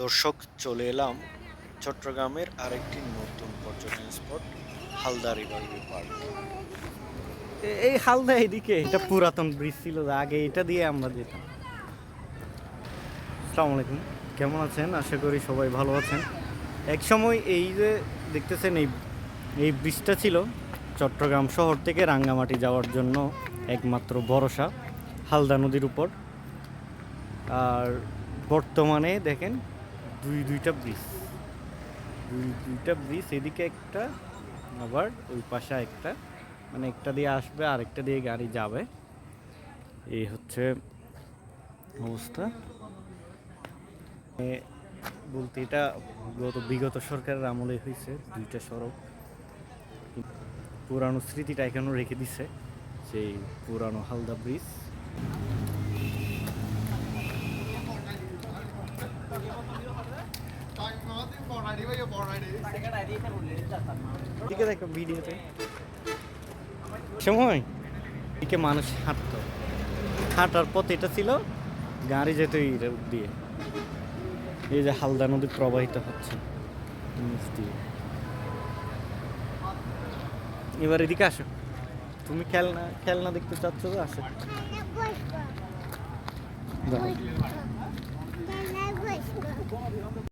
দর্শক, চলে এলাম চট্টগ্রামের আরেকটি নতুন পর্যটন spot Halda river view park. এই হালদা এদিকে এটা পুরাতন ব্রিজ ছিল, আগে এটা দিয়ে আমরা যেতাম। আসসালামু আলাইকুম, কেমন আছেন? আশা করি সবাই ভালো আছেন। এক সময় এই যে দেখতেছেন এই ব্রিজটা ছিল চট্টগ্রাম শহর থেকে রাঙ্গামাটি যাওয়ার জন্য একমাত্র ভরসা, হালদা নদীর উপর। আর বর্তমানে দেখেন দুইটা ব্রিজ, এদিকে একটা, আবার ওই পাশে একটা, মানে একটা দিয়ে আসবে আর একটা দিয়ে গাড়ি যাবে। এই হচ্ছে অবস্থা। বলতে এটা বিগত সরকারের আমলে হয়েছে দুইটা সড়ক। পুরানো স্মৃতিটা এখনও রেখে দিছে সেই পুরানো হালদা ব্রিজ। দিকে দেখো ভিডিওতে সময় দিকে মানুষ হাঁটার পথ এটা ছিল, গাড়ি যেত এই রোড দিয়ে। এই যে হালদা নদী প্রবাহিত হচ্ছে নিচ দিয়ে। এবার এদিকে আসো, তুমি খেলনা দেখতে চাচ্ছ তো? আসো, দাঁড়াও।